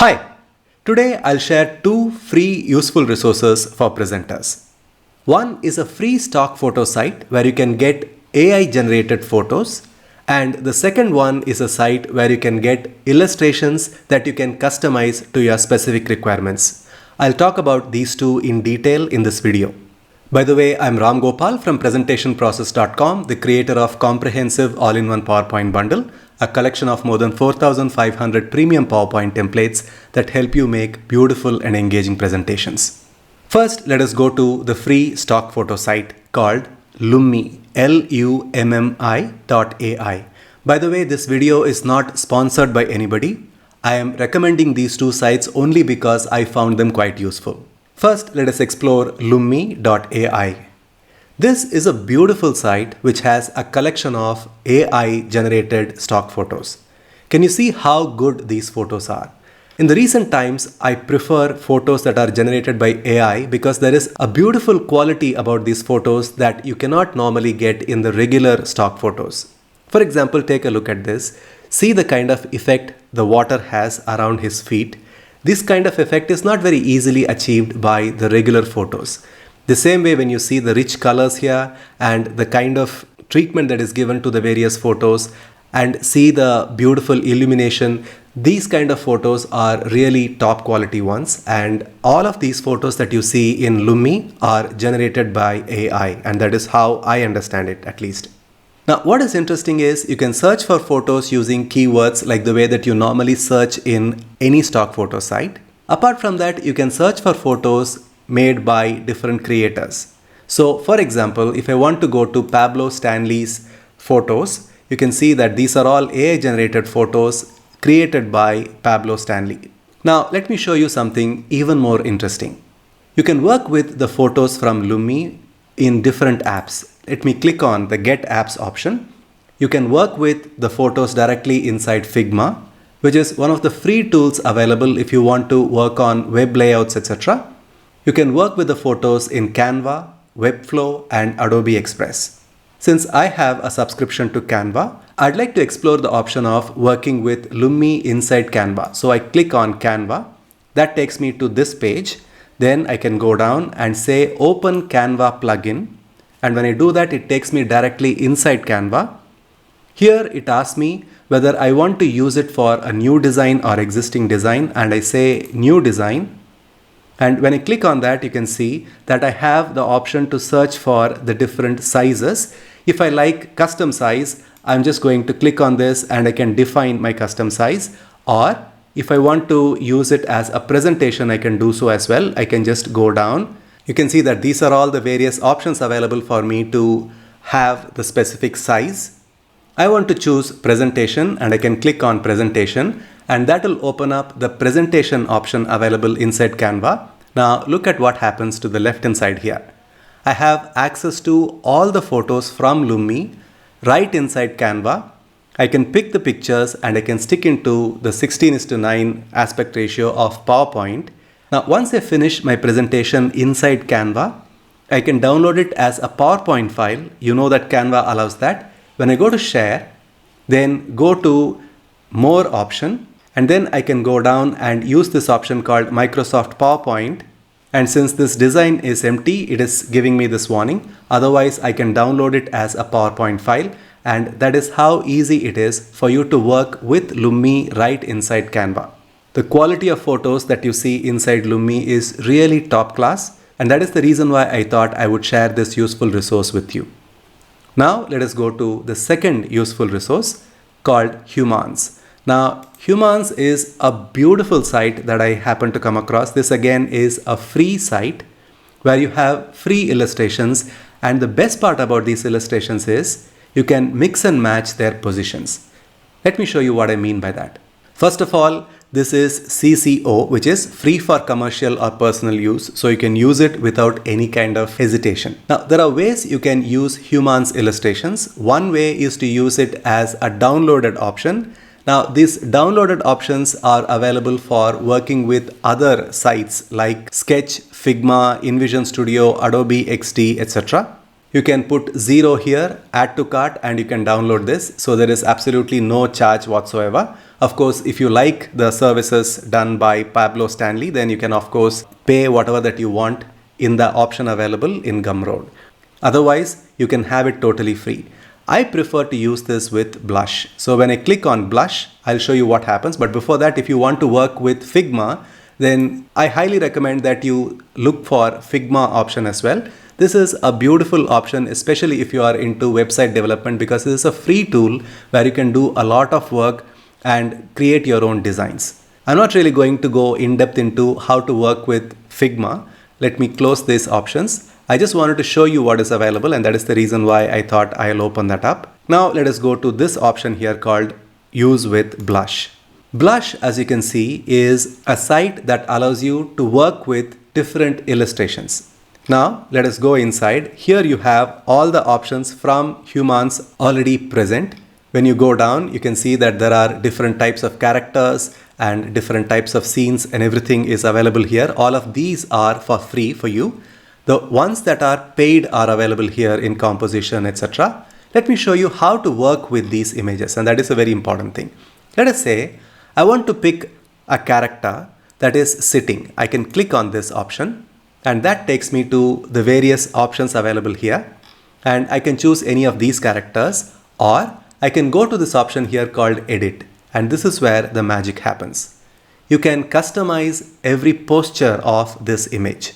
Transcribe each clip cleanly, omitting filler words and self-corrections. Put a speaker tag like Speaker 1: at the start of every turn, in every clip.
Speaker 1: Hi, today I'll share two free useful resources for presenters. One is a free stock photo site where you can get AI generated photos, and the second one is a site where you can get illustrations that you can customize to your specific requirements. I'll talk about these two in detail in this video. By the way, I'm Ramgopal from presentationprocess.com, the creator of Comprehensive All-in-One PowerPoint Bundle, a collection of more than 4,500 premium PowerPoint templates that help you make beautiful and engaging presentations. First, let us go to the free stock photo site called Lummi, Lummi.ai. By the way, this video is not sponsored by anybody. I am recommending these two sites only because I found them quite useful. First, let us explore Lummi.ai. This is a beautiful site which has a collection of AI generated stock photos. Can you see how good these photos are? In the recent times, I prefer photos that are generated by AI because there is a beautiful quality about these photos that you cannot normally get in the regular stock photos. For example, take a look at this. See the kind of effect the water has around his feet. This kind of effect is not very easily achieved by the regular photos. The same way when you see the rich colors here and the kind of treatment that is given to the various photos and see the beautiful illumination, these kind of photos are really top quality ones, and all of these photos that you see in Lummi are generated by AI, and that is how I understand it at least. Now, what is interesting is you can search for photos using keywords like the way that you normally search in any stock photo site. Apart from that, you can search for photos made by different creators. So, for example, if I want to go to Pablo Stanley's photos, you can see that these are all AI generated photos created by Pablo Stanley. Now, let me show you something even more interesting. You can work with the photos from Lummi in different apps. Let me click on the Get Apps option. You can work with the photos directly inside Figma, which is one of the free tools available if you want to work on web layouts, etc. You can work with the photos in Canva, Webflow, and Adobe Express. Since I have a subscription to Canva, I'd like to explore the option of working with Lummi inside Canva. So I click on Canva. That takes me to this page. Then I can go down and say Open Canva plugin. And when I do that, it takes me directly inside Canva. Here it asks me whether I want to use it for a new design or existing design, and I say New Design. And when I click on that, you can see that I have the option to search for the different sizes. If I like custom size, I'm just going to click on this and I can define my custom size. Or if I want to use it as a presentation, I can do so as well. I can just go down. You can see that these are all the various options available for me to have the specific size. I want to choose presentation and I can click on presentation, and that will open up the presentation option available inside Canva. Now look at what happens to the left hand side here. I have access to all the photos from Lummi right inside Canva. I can pick the pictures and I can stick into the 16:9 aspect ratio of PowerPoint. Now once I finish my presentation inside Canva, I can download it as a PowerPoint file. You know that Canva allows that. When I go to share, then go to more option, and then I can go down and use this option called Microsoft PowerPoint. And since this design is empty, it is giving me this warning. Otherwise, I can download it as a PowerPoint file. And that is how easy it is for you to work with Lummi right inside Canva. The quality of photos that you see inside Lummi is really top class. And that is the reason why I thought I would share this useful resource with you. Now let us go to the second useful resource called Humans. Now Humans is a beautiful site that I happen to come across. This again is a free site where you have free illustrations, and the best part about these illustrations is you can mix and match their positions. Let me show you what I mean by that. First of all, this is CC0, which is free for commercial or personal use, so you can use it without any kind of hesitation. Now, there are ways you can use Humans illustrations. One way is to use it as a downloaded option. Now, these downloaded options are available for working with other sites like Sketch, Figma, InVision Studio, Adobe XD, etc. You can put 0 here, add to cart, and you can download this. So there is absolutely no charge whatsoever. Of course, if you like the services done by Pablo Stanley, then you can of course pay whatever that you want in the option available in Gumroad. Otherwise, you can have it totally free. I prefer to use this with Blush. So when I click on Blush, I'll show you what happens. But before that, if you want to work with Figma, then I highly recommend that you look for Figma option as well. This is a beautiful option, especially if you are into website development, because this is a free tool where you can do a lot of work and create your own designs. I'm not really going to go in depth into how to work with Figma. Let me close these options. I just wanted to show you what is available, and that is the reason why I thought I'll open that up. Now let us go to this option here called Use with Blush. Blush, as you can see, is a site that allows you to work with different illustrations. Now let us go inside. Here you have all the options from Humans already present. When you go down, you can see that there are different types of characters and different types of scenes, and everything is available here. All of these are for free for you. The ones that are paid are available here in composition, etc. Let me show you how to work with these images, and that is a very important thing. Let us say I want to pick a character that is sitting. I can click on this option, and that takes me to the various options available here, and I can choose any of these characters, or I can go to this option here called Edit, and this is where the magic happens. You can customize every posture of this image.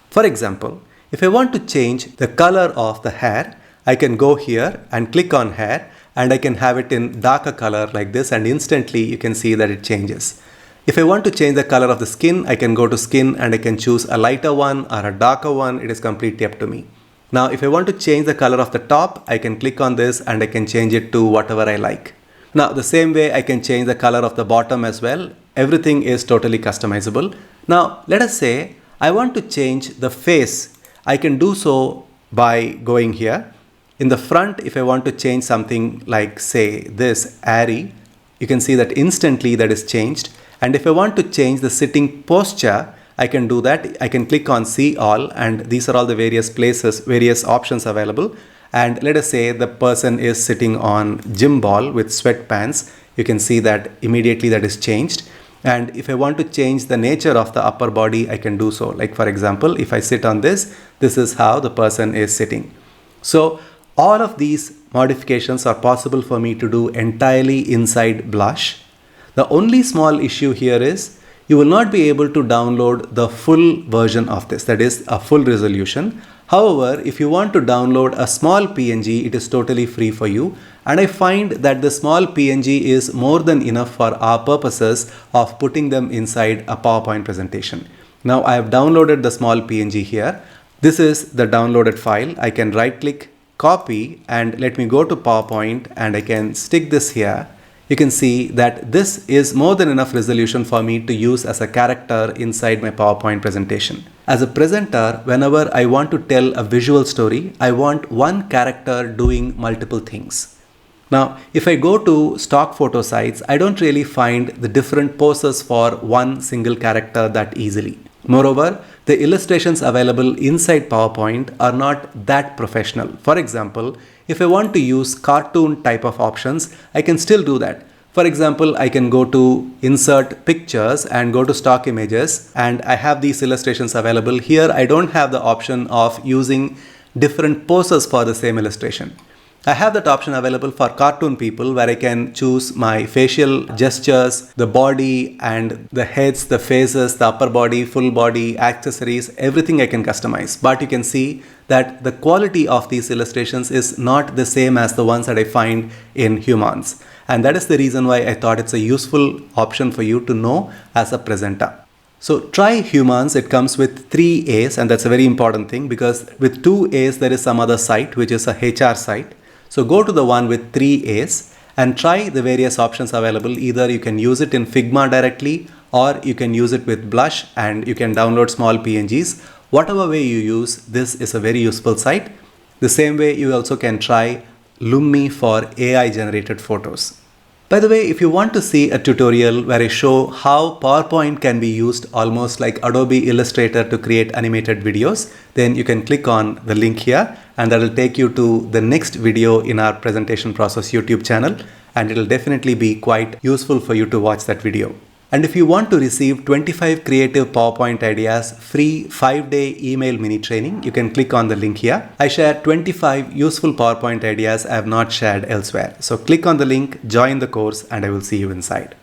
Speaker 1: For example, if I want to change the color of the hair, I can go here and click on hair, and I can have it in darker color like this, and instantly you can see that it changes. If I want to change the color of the skin, I can go to skin and I can choose a lighter one or a darker one. It is completely up to me. Now, if I want to change the color of the top, I can click on this and I can change it to whatever I like. Now, the same way I can change the color of the bottom as well. Everything is totally customizable. Now, let us say I want to change the face. I can do so by going here. In the front, if I want to change something like, say, this airy, you can see that instantly that is changed. And if I want to change the sitting posture, I can do that. I can click on See All, and these are all the various places, various options available. And let us say the person is sitting on gym ball with sweatpants. You can see that immediately that is changed. And if I want to change the nature of the upper body, I can do so. Like for example, if I sit on this, this is how the person is sitting. So all of these modifications are possible for me to do entirely inside Blush. The only small issue here is you will not be able to download the full version of this, that is a full resolution. However, if you want to download a small PNG, it is totally free for you. And I find that the small PNG is more than enough for our purposes of putting them inside a PowerPoint presentation. Now I have downloaded the small PNG here. This is the downloaded file. I can right click, copy, and let me go to PowerPoint and I can stick this here. You can see that this is more than enough resolution for me to use as a character inside my PowerPoint presentation. As a presenter, whenever I want to tell a visual story, I want one character doing multiple things. Now, if I go to stock photo sites, I don't really find the different poses for one single character that easily. Moreover, the illustrations available inside PowerPoint are not that professional. For example, if I want to use cartoon type of options, I can still do that. For example, I can go to Insert Pictures and go to Stock Images, and I have these illustrations available. Here, I don't have the option of using different poses for the same illustration. I have that option available for cartoon people where I can choose my facial gestures, the body and the heads, the faces, the upper body, full body, accessories, everything I can customize. But you can see that the quality of these illustrations is not the same as the ones that I find in Humans. And that is the reason why I thought it's a useful option for you to know as a presenter. So try Humans. It comes with 3 A's, and that's a very important thing because with 2 A's there is some other site which is a HR site. So go to the one with 3 A's and try the various options available. Either you can use it in Figma directly or you can use it with Blush and you can download small PNGs. Whatever way you use, this is a very useful site. The same way you also can try Lummi for AI generated photos. By the way, if you want to see a tutorial where I show how PowerPoint can be used almost like Adobe Illustrator to create animated videos, then you can click on the link here and that will take you to the next video in our presentation process YouTube channel, and it will definitely be quite useful for you to watch that video. And if you want to receive 25 creative PowerPoint ideas free 5-day email mini training, you can click on the link here. I share 25 useful PowerPoint ideas I have not shared elsewhere. So click on the link, join the course, and I will see you inside.